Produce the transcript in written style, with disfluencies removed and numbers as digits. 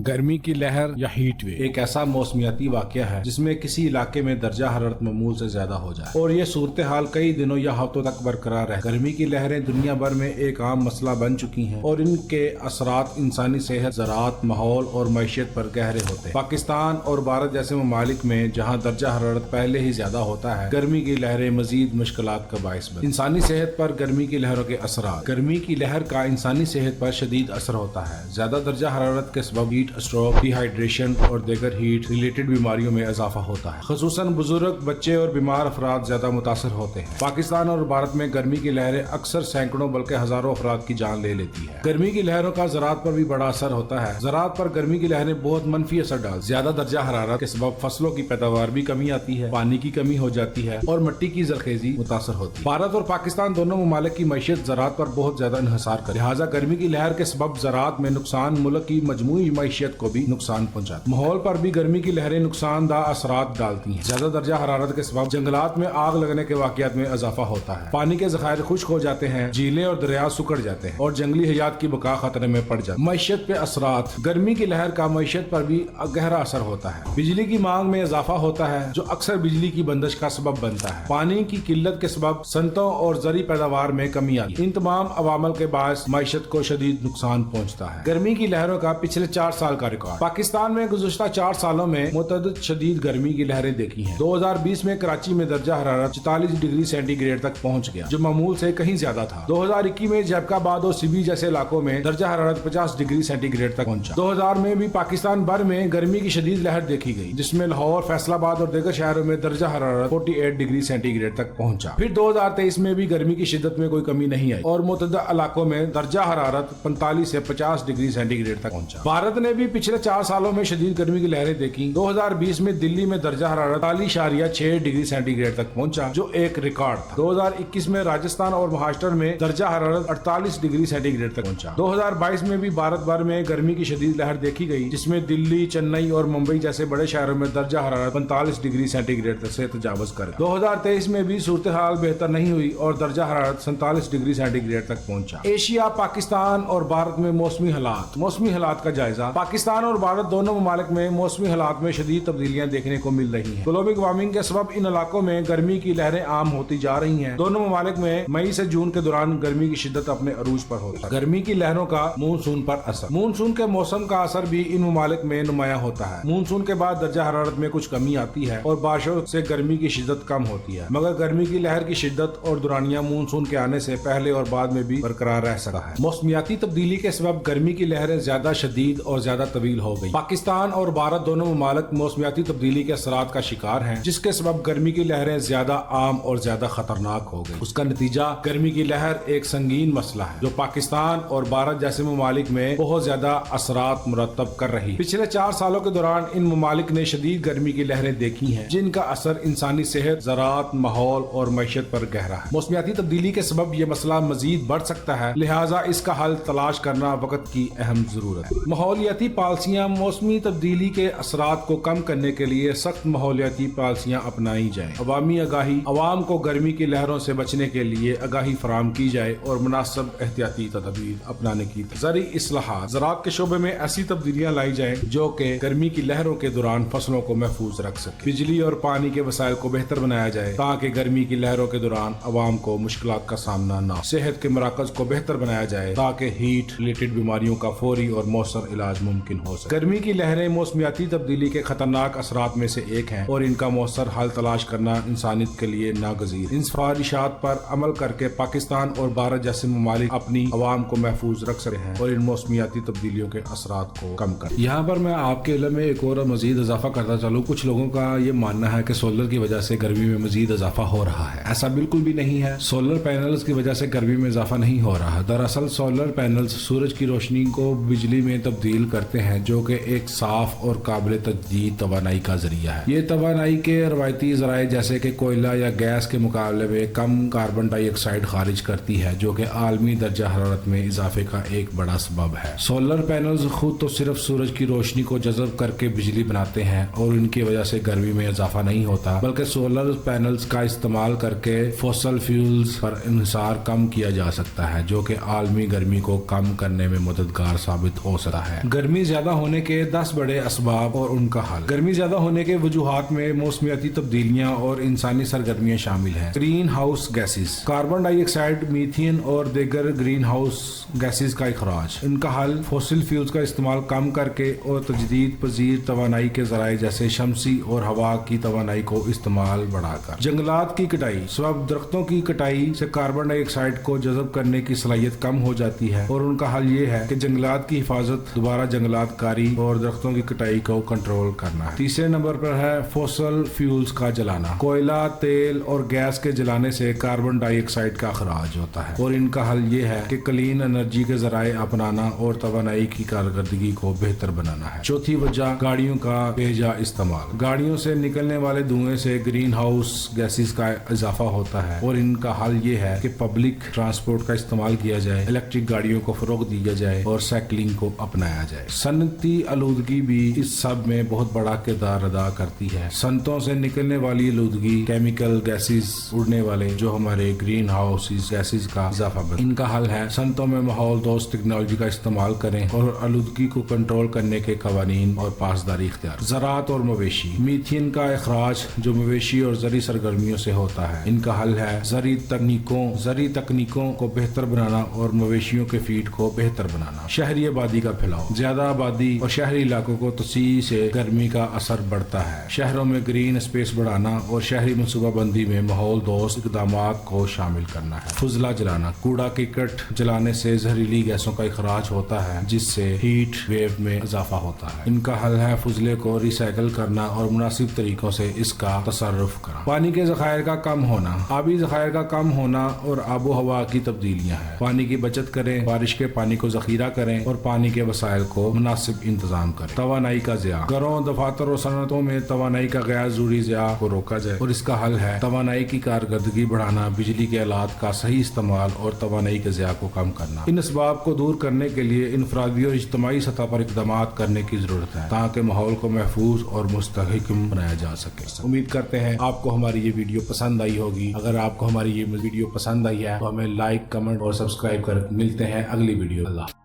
گرمی کی لہر یا ہیٹ ویو ایک ایسا موسمیاتی واقعہ ہے جس میں کسی علاقے میں درجہ حرارت معمول سے زیادہ ہو جائے اور یہ صورتحال کئی دنوں یا ہفتوں تک برقرار رہے۔ گرمی کی لہریں دنیا بھر میں ایک عام مسئلہ بن چکی ہیں اور ان کے اثرات انسانی صحت، زراعت، ماحول اور معیشت پر گہرے ہوتے ہیں۔ پاکستان اور بھارت جیسے ممالک میں جہاں درجہ حرارت پہلے ہی زیادہ ہوتا ہے، گرمی کی لہریں مزید مشکلات کا باعث بنتی ہیں۔ انسانی صحت پر گرمی کی لہروں کے اثرات۔ گرمی کی لہر کا انسانی صحت پر شدید اثر ہوتا ہے۔ زیادہ درجہ حرارت کے سبب ہیٹ اسٹروک، ڈی ہائیڈریشن اور دیگر ہیٹ ریلیٹڈ بیماریوں میں اضافہ ہوتا ہے۔ خصوصاً بزرگ، بچے اور بیمار افراد زیادہ متاثر ہوتے ہیں۔ پاکستان اور بھارت میں گرمی کی لہریں اکثر سینکڑوں بلکہ ہزاروں افراد کی جان لے لیتی ہے۔ گرمی کی لہروں کا زراعت پر بھی بڑا اثر ہوتا ہے۔ زراعت پر گرمی کی لہریں بہت منفی اثر ڈالتی ہیں۔ زیادہ درجہ حرارت کے سبب فصلوں کی پیداوار بھی کمی آتی ہے، پانی کی کمی ہو جاتی ہے اور مٹی کی زرخیزی متاثر ہوتی ہے۔ بھارت اور پاکستان دونوں ممالک کی معیشت زراعت پر بہت زیادہ انحصار کرتی ہے، لہٰذا گرمی کی لہر کے سبب زراعت میں نقصان ملک کی مجموعی معیشت کو بھی نقصان پہنچاتا ہے۔ ماحول پر بھی گرمی کی لہریں نقصان دہ اثرات ڈالتی ہیں۔ زیادہ درجہ حرارت کے سبب جنگلات میں آگ لگنے کے واقعات میں اضافہ ہوتا ہے، پانی کے ذخائر خشک ہو جاتے ہیں، جھیلیں اور دریا سکڑ جاتے ہیں اور جنگلی حیات کی بقا خطرے میں پڑ جاتی ہے۔ معیشت پہ اثرات۔ گرمی کی لہر کا معیشت پر بھی گہرا اثر ہوتا ہے۔ بجلی کی مانگ میں اضافہ ہوتا ہے جو اکثر بجلی کی بندش کا سبب بنتا ہے۔ پانی کی قلت کے سبب صنعتوں اور زرعی پیداوار میں کمی آتی ہے۔ ان تمام عوامل کے باعث معیشت کو شدید نقصان پہنچتا ہے۔ گرمی کی لہروں کا پچھلے 4 سال کا ریکارڈ۔ پاکستان میں گزشتہ 4 سالوں میں متعدد شدید گرمی کی لہریں دیکھی ہیں۔ 2020 میں کراچی میں درجہ حرارت 44 ڈگری سینٹی گریڈ تک پہنچ گیا جو معمول سے کہیں زیادہ تھا۔ 2021 میں جیب آباد اور سبی جیسے علاقوں میں درجہ حرارت 50 ڈگری سینٹی گریڈ تک پہنچا۔ 2000 میں بھی پاکستان بھر میں گرمی کی شدید لہر دیکھی گئی جس میں لاہور، فیصل آباد اور دیگر شہروں میں درجہ حرارت 48 ڈگری سینٹی گریڈ تک پہنچا۔ پھر 2023 میں بھی گرمی کی شدت میں کوئی کمی نہیں آئی اور متعدد علاقوں میں درجہ حرارت 45 سے 50 ڈگری سینٹی گریڈ تک پہنچا۔ بھارت نے بھی پچھلے 4 سالوں میں شدید گرمی کی لہریں دیکھی۔ 2020 میں دلی میں درجہ حرارت 43.6 ڈگری سینٹی گریڈ تک پہنچا جو ایک ریکارڈ تھا۔ 2021 میں راجستھان اور مہاراشٹر میں درجہ حرارت 48 ڈگری سینٹی گریڈ تک پہنچا۔ 2022 میں بھی بھارت بھر میں گرمی کی شدید لہر دیکھی گئی جس میں دلی، چنئی اور ممبئی جیسے بڑے شہروں میں درجہ حرارت 45 ڈگری سینٹی گریڈ سے تجاوز کر گئی۔ 2023 میں بھی صورتحال بہتر نہیں ہوئی اور درجہ حرارت 47 ڈگری سینٹی گریڈ تک پہنچا۔ ایشیا، پاکستان اور بھارت میں موسمی حالات۔ موسمی حالات کا جائزہ۔ پاکستان اور بھارت دونوں ممالک میں موسمی حالات میں شدید تبدیلیاں دیکھنے کو مل رہی ہیں۔ گلوبل وارمنگ کے سبب ان علاقوں میں گرمی کی لہریں عام ہوتی جا رہی ہیں۔ دونوں ممالک میں مئی سے جون کے دوران گرمی کی شدت اپنے عروج پر ہوتی ہے۔ گرمی کی لہروں کا مونسون پر اثر۔ مونسون کے موسم کا اثر بھی ان ممالک میں نمایاں ہوتا ہے۔ مونسون کے بعد درجہ حرارت میں کچھ کمی آتی ہے اور بارشوں سے گرمی کی شدت کم ہوتی ہے، مگر گرمی کی لہر کی شدت اور دورانیہ مونسون کے آنے سے پہلے اور بعد میں بھی برقرار رہ سکتا ہے۔ موسمیاتی تبدیلی کے سبب گرمی کی لہریں زیادہ شدید اور زیادہ طویل ہو گئی۔ پاکستان اور بھارت دونوں ممالک موسمیاتی تبدیلی کے اثرات کا شکار ہیں جس کے سبب گرمی کی لہریں زیادہ عام اور زیادہ خطرناک ہو گئی۔ اس کا نتیجہ گرمی کی لہر ایک سنگین مسئلہ ہے جو پاکستان اور بھارت جیسے ممالک میں بہت زیادہ اثرات مرتب کر رہی ہے۔ پچھلے 4 سالوں کے دوران ان ممالک نے شدید گرمی کی لہریں دیکھی ہیں جن کا اثر انسانی صحت، زراعت، ماحول اور معیشت پر گہرا ہے۔ موسمیاتی تبدیلی کے سبب یہ مسئلہ مزید بڑھ سکتا ہے، لہٰذا اس کا حل تلاش کرنا وقت کی اہم ضرورت ہے۔ ماحولیاتی پالیسیاں۔ موسمی تبدیلی کے اثرات کو کم کرنے کے لیے سخت ماحولیاتی پالیسیاں اپنائی جائیں۔ عوامی آگاہی۔ عوام کو گرمی کی لہروں سے بچنے کے لیے آگاہی فراہم کی جائے اور مناسب احتیاطی تدابیر اپنانے کی زرعی اصلاحات۔ زراعت کے شعبے میں ایسی تبدیلیاں لائی جائیں جو کہ گرمی کی لہروں کے دوران فصلوں کو محفوظ رکھ سکے۔ بجلی اور پانی کے وسائل کو بہتر بنایا جائے تاکہ گرمی کی لہروں کے دوران عوام کو مشکلات کا سامنا نہ ہو۔ صحت کے مراکز کو بہتر بنایا جائے تاکہ ہیٹ ریلیٹڈ بیماریوں کا فوری اور مؤثر علاج ممکن ہو سکے۔ گرمی کی لہریں موسمیاتی تبدیلی کے خطرناک اثرات میں سے ایک ہیں اور ان کا مؤثر حل تلاش کرنا انسانیت کے لیے ناگزیر۔ ان سفارشات پر عمل کر کے پاکستان اور بھارت جیسے ممالک اپنی عوام کو محفوظ رکھ سکتے ہیں اور ان موسمیاتی تبدیلیوں کے اثرات کو کم کر۔ یہاں پر میں آپ کے علم میں ایک اور مزید اضافہ کرتا چلوں۔ کچھ لوگوں کا یہ ماننا ہے کہ سولر کی وجہ سے گرمی میں مزید اضافہ ہو رہا ہے۔ ایسا بالکل بھی نہیں ہے۔ سولر پینلز کی وجہ سے گرمی میں اضافہ نہیں ہو رہا۔ دراصل سولر پینلز سورج کی روشنی کو بجلی میں تبدیل کرتے ہیں جو کہ ایک صاف اور قابل تجدید توانائی کا ذریعہ ہے۔ یہ توانائی کے روایتی ذرائع جیسے کہ کوئلہ یا گیس کے مقابلے میں کم کاربن ڈائی آکسائڈ خارج کرتی ہے جو کہ عالمی درجہ حرارت میں اضافے کا ایک بڑا سبب ہے۔ سولر پینلز خود تو صرف سورج کی روشنی کو جذب کر کے بجلی بناتے ہیں اور ان کی وجہ سے گرمی میں اضافہ نہیں ہوتا، بلکہ سولر پینلز کا استعمال کر کے فوسل فیولز پر انحصار کم کیا جا سکتا ہے جو کہ عالمی گرمی کو کم کرنے میں مددگار ثابت ہو سکتا ہے۔ گرمی گرمی زیادہ ہونے کے 10 بڑے اسباب اور ان کا حل۔ گرمی زیادہ ہونے کے وجوہات میں موسمیاتی تبدیلیاں اور انسانی سرگرمیاں شامل ہیں۔ گرین ہاؤس گیسز، کاربن ڈائی آکسائڈ، میتھین اور دیگر گرین ہاؤس گیسز کا اخراج۔ ان کا حل فوسل فیولز کا استعمال کم کر کے اور تجدید پذیر توانائی کے ذرائع جیسے شمسی اور ہوا کی توانائی کو استعمال بڑھا کر۔ جنگلات کی کٹائی، سبب درختوں کی کٹائی سے کاربن ڈائی آکسائڈ کو جذب کرنے کی صلاحیت کم ہو جاتی ہے اور ان کا حل یہ ہے کہ جنگلات کی حفاظت، دوبارہ جنگلات کاری اور درختوں کی کٹائی کو کنٹرول کرنا ہے۔ تیسرے نمبر پر ہے فوسل فیولز کا جلانا۔ کوئلہ، تیل اور گیس کے جلانے سے کاربن ڈائی آکسائڈ کا اخراج ہوتا ہے اور ان کا حل یہ ہے کہ کلین انرجی کے ذرائع اپنانا اور توانائی کی کارکردگی کو بہتر بنانا ہے۔ چوتھی وجہ گاڑیوں کا بے جا استعمال۔ گاڑیوں سے نکلنے والے دھوئیں سے گرین ہاؤس گیسز کا اضافہ ہوتا ہے اور ان کا حل یہ ہے کہ پبلک ٹرانسپورٹ کا استعمال کیا جائے، الیکٹرک گاڑیوں کو فروغ دیا جائے اور سائیکلنگ کو اپنایا جائے۔ صنعتی آلودگی بھی اس سب میں بہت بڑا کردار ادا کرتی ہے۔ صنعتوں سے نکلنے والی آلودگی، کیمیکل گیسز اڑنے والے جو ہمارے گرین ہاؤس گیسز کا اضافہ بنتے ہیں۔ ان کا حل ہے صنعتوں میں ماحول دوست ٹیکنالوجی کا استعمال کریں اور آلودگی کو کنٹرول کرنے کے قوانین اور پاسداری اختیار۔ زراعت اور مویشی، میتھین کا اخراج جو مویشی اور زرعی سرگرمیوں سے ہوتا ہے۔ ان کا حل ہے زرعی تکنیکوں کو بہتر بنانا اور مویشیوں کے فیڈ کو بہتر بنانا۔ شہری آبادی کا پھیلاؤ، زیادہ آبادی اور شہری علاقوں کو توسیع سے گرمی کا اثر بڑھتا ہے۔ شہروں میں گرین اسپیس بڑھانا اور شہری منصوبہ بندی میں ماحول دوست اقدامات کو شامل کرنا ہے۔ فضلہ جلانا، کوڑا کرکٹ جلانے سے زہریلی گیسوں کا اخراج ہوتا ہے جس سے ہیٹ ویو میں اضافہ ہوتا ہے۔ ان کا حل ہے فضلے کو ری سائیکل کرنا اور مناسب طریقوں سے اس کا تصرف کرنا۔ پانی کے ذخائر کا کم ہونا، آبی ذخائر کا کم ہونا اور آب و ہوا کی تبدیلیاں ہیں۔ پانی کی بچت کریں، بارش کے پانی کو ذخیرہ کریں اور پانی کے وسائل کو مناسب انتظام کریں۔ توانائی کا ضیاع، گھروں، دفاتر اور صنعتوں میں توانائی کا غیر ضروری ضیاع کو روکا جائے اور اس کا حل ہے توانائی کی کارکردگی بڑھانا، بجلی کے آلات کا صحیح استعمال اور توانائی کے ضیاع کو کم کرنا۔ ان اسباب کو دور کرنے کے لیے انفرادی اور اجتماعی سطح پر اقدامات کرنے کی ضرورت ہے تاکہ ماحول کو محفوظ اور مستحکم بنایا جا سکے۔ امید کرتے ہیں آپ کو ہماری یہ ویڈیو پسند آئی ہوگی۔ اگر آپ کو ہماری یہ ویڈیو پسند آئی ہے تو ہمیں لائک، کمنٹ اور سبسکرائب کر۔ ملتے ہیں اگلی ویڈیو۔ اللہ